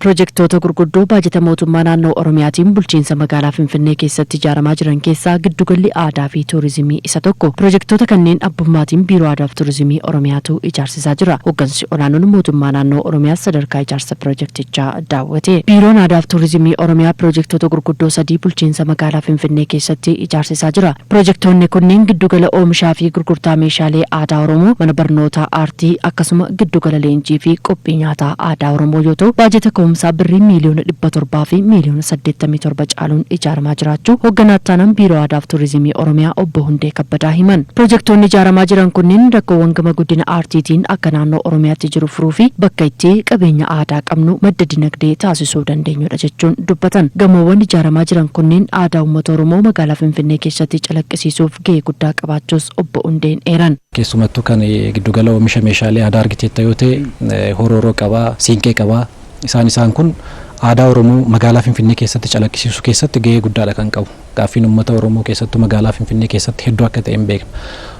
Pirojektoota gurguddoo baajata mootummaa naannoo Oromiyaatiin bulchiinsa magaalaa Finfinnee keessatti ijaaramaa jiran keessaa giddugalli aadaa fi tuurizimii isa tokko. Pirojektoota kanneen abbummaatiin Biiroo Aadaa fi Tuurizimii Oromiyaatu ijaarsisaa jira. Hooggansi olaanoon mootummaa naannoo Oromiyaa sadarkaa ijaarsa pirojektichaa daawwate. Biiroon Aadaa fi Tuurizimii Oromiyaa pirojektoota gurguddoo 3 bulchiinsa magaalaa Finfinnee keessatti ijaarsisaa jira. Pirojektoonni kunneen giddugala oomishaa fi gurgurtaa meeshaalee aadaa Oromoo, mana barnootaa aartii akkasuma giddugala leenjii fi qophii nyaataa aadaa Oromoo yoo ta'u, baajata koomsaa birrii miliyoona 700 fi miliyoona 87 caaluun ijaaramaa jiraachuu hoogganaan Biiroo Aadaa fi Tuurizimii Oromiyaa obbo Hundee Kabbadaa himan. Pirojektoonni ijaaramaa jiran kunneen rakkoowwan gama guddina aartiitiin akka naannoo Oromiyaatti jiru furuu fi bakka itti qabeenya aadaa qabnu madda dinagdee taasisuu dandeenyudha jechuun dubbatan. Gamoowwan ijaaramaa jiran kunneen aadaa uummata Oromoo magaalaa Finfinnee keessatti calaqqisiisuuf gahee guddaa qabaachuus obbo Hundeen eeran. Keessumattuu kan giddugala oomisha meeshaalee aadaa argiteetta yoo ta'e horooroo qabaa, siinqee qabaa. Isaan kun aadaa Oromoo magaalaa Finfinnee keessatti calaqqisiisuu keessatti gahee guddaadha kan qabu. Gaaffiin uummata Oromoo keessattuu magaalaa Finfinnee keessatti hedduu akka ta'e beekna.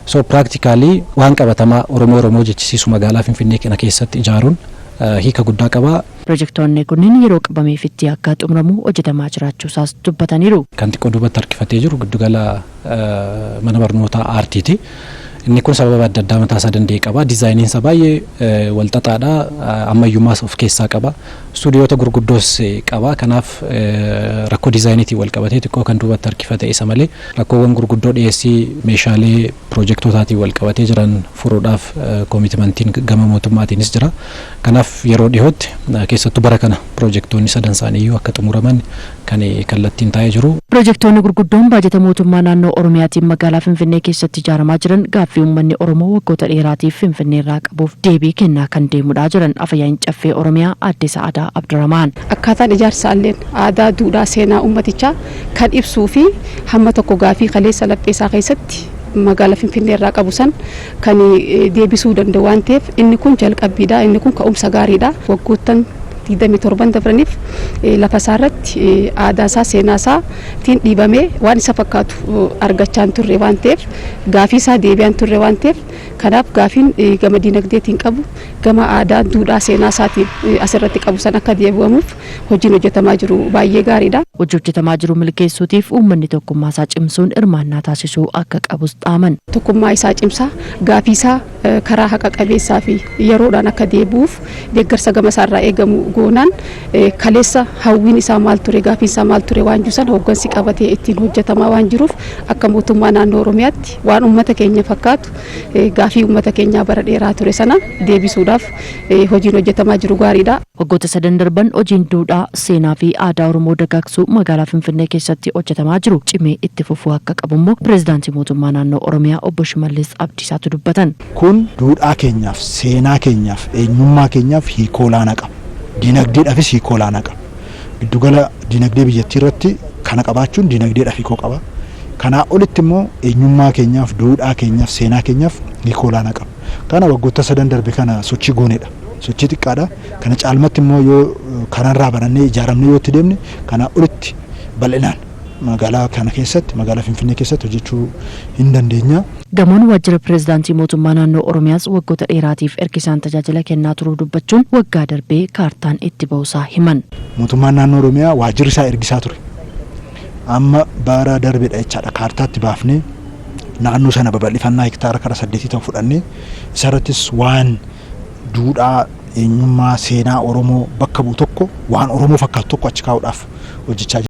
So practically waan qabatamaa Oromoo jechisiisu magaalaa Finfinnee kana keessatti ijaaruun hiika guddaa qaba. Pirojektoonni kunneen yeroo qabameefitti akka xumuramu hojjetamaa jiraachuusaas dubbataniiru. Kan xiqqoo duubatti harkifatee jiru giddugala mana barnootaa aartiiti. Inni kun sababa adda addaa mataa isaa danda'e qaba. Dizaayiniin isaa baay'ee wal xaxaadha. Ammayyummaas of keessaa qaba. Stuudiyoota gurguddoos qaba. Kanaaf rakkoo dizaayiniitiin wal qabatee xiqqoo kan duubatti harkifate isa malee rakkoowwan gurguddoo dhiyeessii meeshaalee pirojektootaatiin wal qabatee jiran furuudhaaf koomitimentiin gama mootummaatiinis jira. Kanaaf yeroo dhiyootti keessattuu bara kana pirojektoonni sadan isaaniiyyuu akka xumuraman kan kallattiin taa'ee jiru. Pirojektoonni gurguddoon baajata mootummaa naannoo Oromiyaatiin magaalaa Finfinnee keessatti ijaaramaa jiran gaaffii uummanni Oromoo waggoota dheeraatiif Finfinnee irraa qabuuf deebii kennaa kan deemudha jiran Afyaa'in Caffee Oromiyaa Aadde Sa'aadaa Abdurrahmaan. Akkaataan ijaarsaalleen aadaa, duudhaa, seenaa uummatichaa kan ibsuu fi hamma tokko gaaffii kaleessa lapheessaa keessatti magaalaa Finfinnee irraa qabu san kan deebisuu danda'u waan ta'eef inni kun jalqabbiidha. Inni kun ka'umsa gaariidha. Waggoottan 27 dabraniif lafa isaarratti aadaa isaa, seenaa isaatiin dhiibamee waan isa fakkaatu argachaa turre waan ta'eef gaaffii isaa deebi'aa turre waan ta'eef kanaaf gaaffiin gama dinagdeetiin qabu gama aadaa, duudhaa, seenaa isaatiin asirratti qabu san akka deebi'amuuf hojiin hojjetamaa jiru baay'ee gaariidha. Hojii hojjetamaa jiru milkeessuutiif uummanni tokkummaa isaa cimsuun hirmaannaa taasisuu akka qabus dhaaman. Tokkummaa isaa cimsaa, gaaffii isaa karaa haqa qabeessaa fi yeroodhaan akka deebi'uuf deeggarsa gama isaarraa eegamu goonaan kaleessa hawwiin isaa maal ture, gaaffiin isaa maal ture waan jirusan hooggansi qabatee ittiin hojjetamaa waan jiruuf akka mootummaa naannoo Oromiyaatti waan uummata keenya fakkaatu gaaffii uummata keenyaa bara dheeraa ture sana deebisuudhaaf hojiin hojjetamaa jiru gaariidha. Waggoota 3 darban hojiin duudhaa, seenaa fi aadaa Oromoo dagaagsuu magaalaa Finfinnee keessatti hojjetamaa jiru cimee itti fufuu akka qabu immoo pireezidaantii mootummaa naannoo Oromiyaa obbo Shimallis Abdiisaatu dubbatan. Kun duudhaa keenyaaf, seenaa keenyaaf, eenyummaa keenyaaf hiikoo olaanaa qaba. Dinagdeedhaafis hiikoo olaanaa qaba. Giddugala dinagdee biyyattii irratti kana qabaachuun dinagdeedhaaf hiikoo qaba. Kanaa olitti immoo eenyummaa keenyaaf, duudhaa keenyaaf, seenaa keenyaaf hiikoo olaanaa qaba. Kana waggoota 3 darbe kana sochii gooneedha. Sochii xiqqaadha. Kana caalmatti immoo yoo kanarraa barannee ijaaramnee yoo itti deemne kanaa olitti bal'inaan magaalaa kana keessatti, magaalaa Finfinnee keessatti hojjechuu hin dandeenya. Gamoon waajjira pireezidaantii mootummaa naannoo Oromiyaas waggoota dheeraatiif erga isaan tajaajila kennaa turuu dubbachuun waggaa darbee kaartaan itti ba'uusaa himan. Mootummaan naannoo Oromiyaa waajjirri isaa ergisaa ture. Amma bara darbeedha jechaadha. Kaartaatti baafnee naannoo sana babal'ifannaa hektaara 8 ta'u fudhannee isarrattis waan duudhaa, eenyummaa, seenaa Oromoo bakka bu'u tokko waan Oromoo fakkaatu tokko achi kaa'uudhaaf hojjechaa